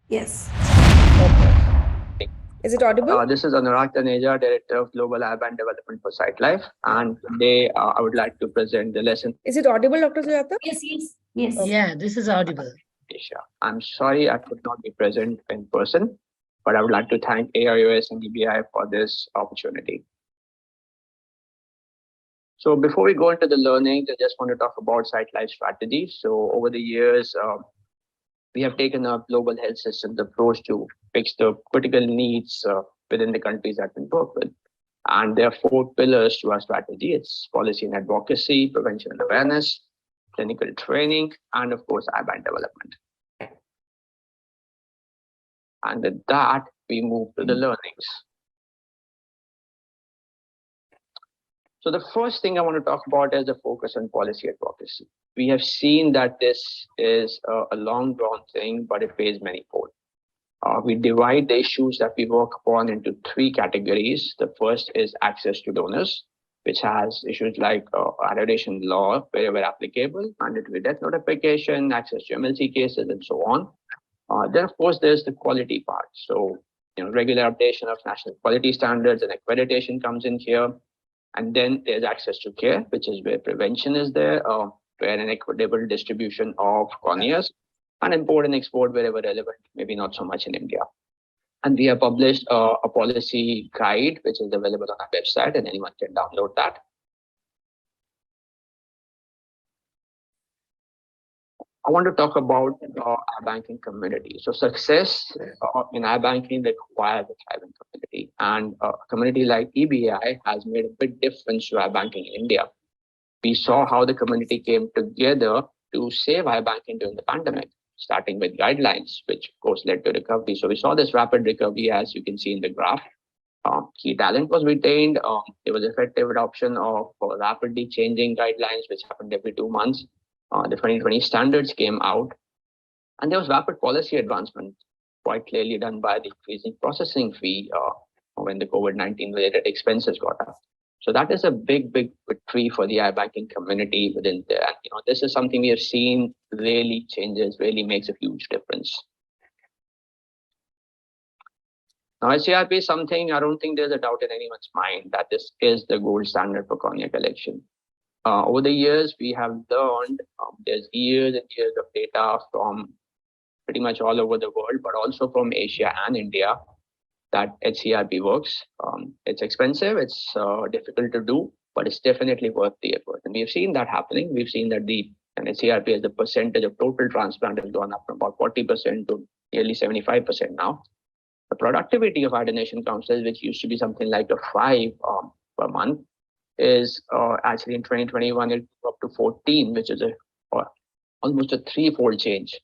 Yes. Okay. Is it audible? This is Anurag Taneja, Director of Global Urban Development for SiteLife. And today I would like to present the lesson. Is it audible, Dr. Sujata? Yes, yes, yes. Okay. Yeah, this is audible. Asia. I'm sorry I could not be present in person, but I would like to thank ARUS and EBI for this opportunity. So before we go into the learning, I just want to talk about SiteLife strategy. So over the years, we have taken a global health systems approach to fix the critical needs within the countries that we work with. And there are four pillars to our strategy. It's policy and advocacy, prevention and awareness, clinical training, and of course, urban development. And with that, we move to the learnings. So the first thing I want to talk about is the focus on policy advocacy. We have seen that this is a long drawn thing, but it pays manifold. We divide the issues that we work upon into three categories. The first is access to donors, which has issues like accreditation law wherever applicable, mandatory death notification, access to MLC cases, and so on. Then, of course, there's the quality part. So, regular updation of national quality standards and accreditation comes in here. And then there's access to care, which is where prevention is there, where an equitable distribution of corneas and import and export wherever relevant, maybe not so much in India. And we have published a policy guide, which is available on our website, and anyone can download that. I want to talk about our banking community. So success in our banking requires a thriving community, and a community like EBI has made a big difference to our banking in India. We saw how the community came together to save our banking during the pandemic, starting with guidelines, which of course led to recovery. So we saw this rapid recovery, as you can see in the graph. Key talent was retained. There was effective adoption of rapidly changing guidelines, which happened every 2 months. The 2020 standards came out, and there was rapid policy advancement, quite clearly done by the increasing processing fee when the COVID-19 related expenses got up. So that is a big, big victory for the iBanking community within there. And, this is something we have seen really changes, really makes a huge difference. Now, SCRP is something I don't think there's a doubt in anyone's mind that this is the gold standard for cornea collection. Over the years, we have learned there's years and years of data from pretty much all over the world, but also from Asia and India, that HCRP works. It's expensive, it's difficult to do, but it's definitely worth the effort. And we've seen that happening. We've seen that the HCRP as a percentage of total transplant has gone up from about 40% to nearly 75% now. The productivity of our donation councils, which used to be something like a 5 per month, is actually in 2021 it up to 14, which is almost a threefold change.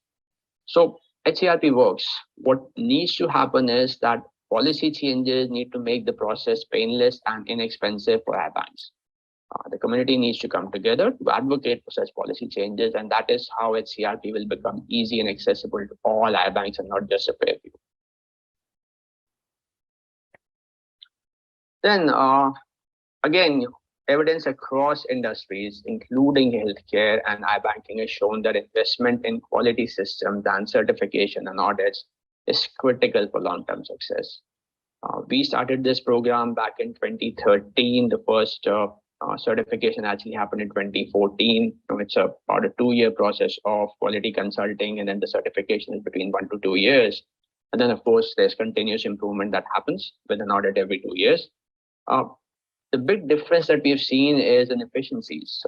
So HCRP works. What needs to happen is that policy changes need to make the process painless and inexpensive for our banks. The community needs to come together to advocate for such policy changes, and that is how HCRP will become easy and accessible to all our banks and not just a fair few. Then, again, evidence across industries, including healthcare and iBanking, has shown that investment in quality systems and certification and audits is critical for long-term success. We started this program back in 2013. The first certification actually happened in 2014. It's about a 2-year process of quality consulting, and then the certification is between 1 to 2 years. And then, of course, there's continuous improvement that happens with an audit every 2 years. The big difference that we've seen is in efficiencies,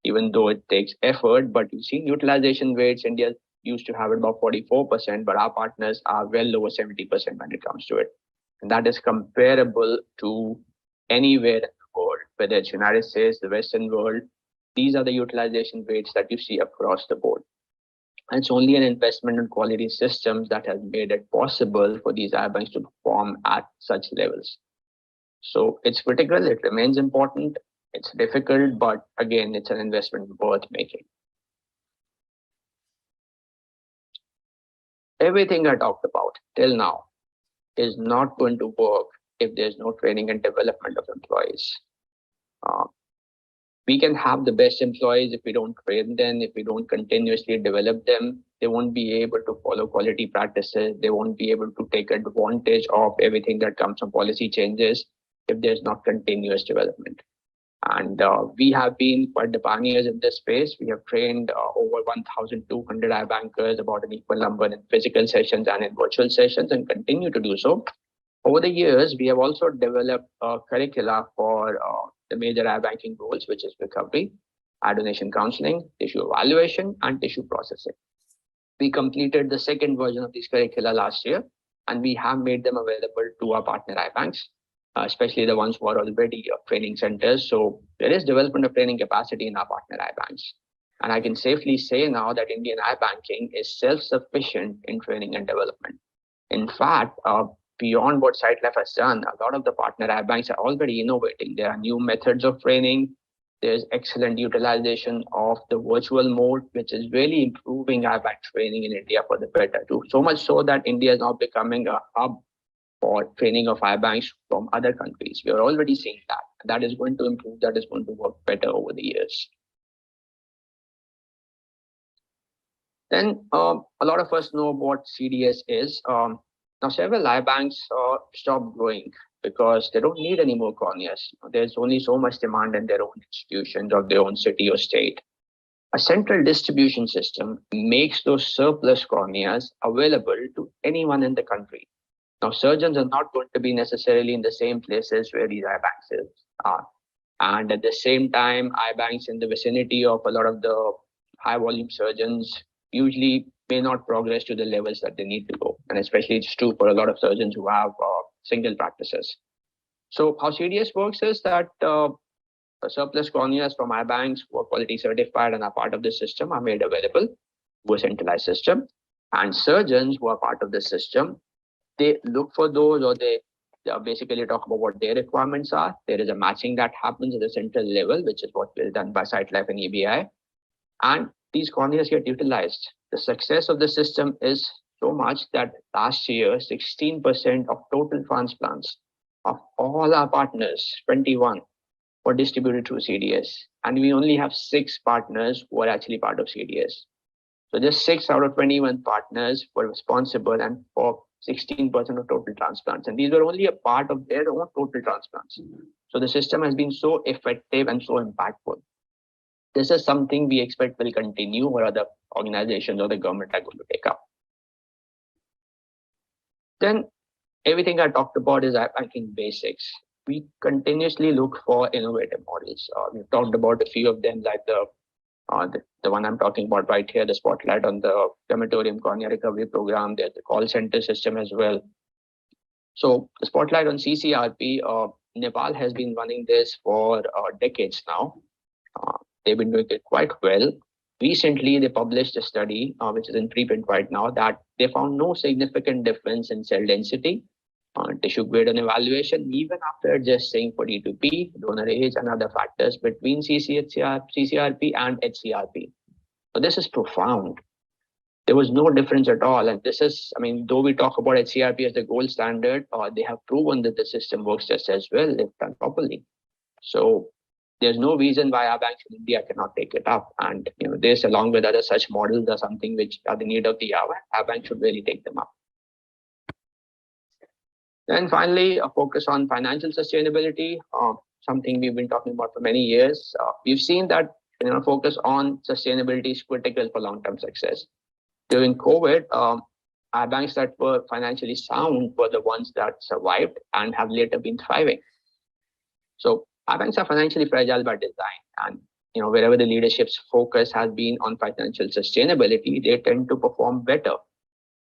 even though it takes effort, but you've seen utilization rates. India used to have about 44%, but our partners are well over 70% when it comes to it. And that is comparable to anywhere in the world, whether it's United States, the Western world. These are the utilization rates that you see across the board. And it's only an investment in quality systems that has made it possible for these banks to perform at such levels. So it's critical, it remains important, it's difficult, but again, it's an investment worth making. Everything I talked about till now is not going to work if there's no training and development of employees. We can have the best employees if we don't train them, if we don't continuously develop them, they won't be able to follow quality practices. They won't be able to take advantage of everything that comes from policy changes if there's not continuous development. And we have been quite the pioneers in this space. We have trained over 1,200 iBankers, about an equal number in physical sessions and in virtual sessions, and continue to do so. Over the years, we have also developed curricula for the major iBanking goals, which is recovery, donation counseling, tissue evaluation, and tissue processing. We completed the second version of these curricula last year, and we have made them available to our partner iBanks, especially the ones who are already training centers. So there is development of training capacity in our partner iBanks. And I can safely say now that Indian iBanking is self-sufficient in training and development. In fact, beyond what SiteLife has done, a lot of the partner iBanks are already innovating. There are new methods of training. There's excellent utilization of the virtual mode, which is really improving iBank training in India for the better too. So much so that India is now becoming a hub for training of iBanks from other countries. We are already seeing that. That is going to improve, that is going to work better over the years. Then a lot of us know what CDS is. Now, several iBanks stopped growing because they don't need any more corneas. There's only so much demand in their own institutions of their own city or state. A central distribution system makes those surplus corneas available to anyone in the country. Now, surgeons are not going to be necessarily in the same places where these iBanks are. And at the same time, iBanks in the vicinity of a lot of the high volume surgeons usually may not progress to the levels that they need to go. And especially it's true for a lot of surgeons who have single practices. So how CDS works is that surplus corneas from iBanks who are quality certified and are part of the system are made available to a centralized system. And surgeons who are part of the system, they look for those, or they basically talk about what their requirements are. There is a matching that happens at the central level, which is what is done by SiteLife and EBI. And these corneas get utilized. The success of the system is so much that last year, 16% of total transplants of all our partners, 21, were distributed through CDS. And we only have 6 partners who are actually part of CDS. So just 6 out of 21 partners were responsible and for 16% of total transplants. And these were only a part of their own total transplants. So the system has been so effective and so impactful. This is something we expect will continue, or other organizations or the government are going to take up. Then everything I talked about is iBanking basics. We continuously look for innovative models. We've talked about a few of them, like the one I'm talking about right here, the spotlight on the crematorium cornea recovery program. There's the call center system as well. So the spotlight on CCRP, Nepal has been running this for decades now. They've been doing it quite well. Recently, they published a study, which is in preprint right now, that they found no significant difference in cell density, tissue grade and evaluation, even after adjusting for D2P, donor age, and other factors between CCRP and HCRP. So this is profound. There was no difference at all. And this is, I mean, though we talk about HCRP as the gold standard, they have proven that the system works just as well if done properly. So there's no reason why our banks in India cannot take it up. And this, along with other such models, are something which are the need of the hour. Our bank should really take them up. Then finally, a focus on financial sustainability, something we've been talking about for many years. We've seen that focus on sustainability is critical for long-term success. During COVID, our banks that were financially sound were the ones that survived and have later been thriving. So our banks are financially fragile by design, and wherever the leadership's focus has been on financial sustainability, they tend to perform better.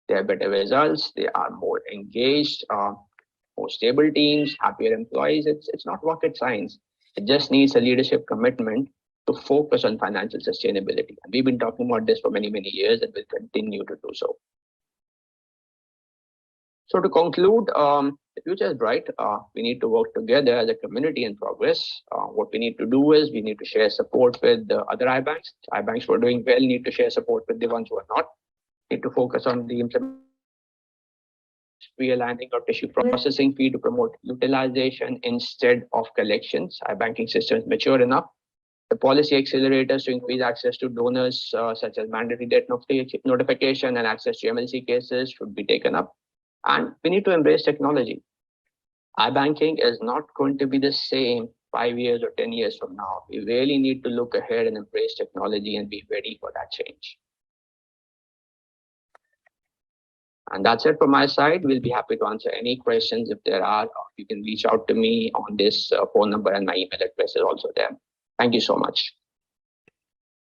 They have better results. They are more engaged, more stable teams, happier employees. It's not rocket science. It just needs a leadership commitment to focus on financial sustainability. And we've been talking about this for many, many years, and will continue to do so. So to conclude, the future is bright. We need to work together as a community and progress. What we need to do is we need to share support with the other iBanks. iBanks who are doing well need to share support with the ones who are not. Need to focus on the realigning of tissue processing fee to promote utilization instead of collections. Our banking system is mature enough. The policy accelerators to increase access to donors, such as mandatory debt notification and access to MLC cases, should be taken up. And we need to embrace technology. iBanking is not going to be the same 5 years or 10 years from now. We really need to look ahead and embrace technology and be ready for that change. And that's it from my side. We'll be happy to answer any questions if there are. You can reach out to me on this phone number, and my email address is also there. Thank you so much.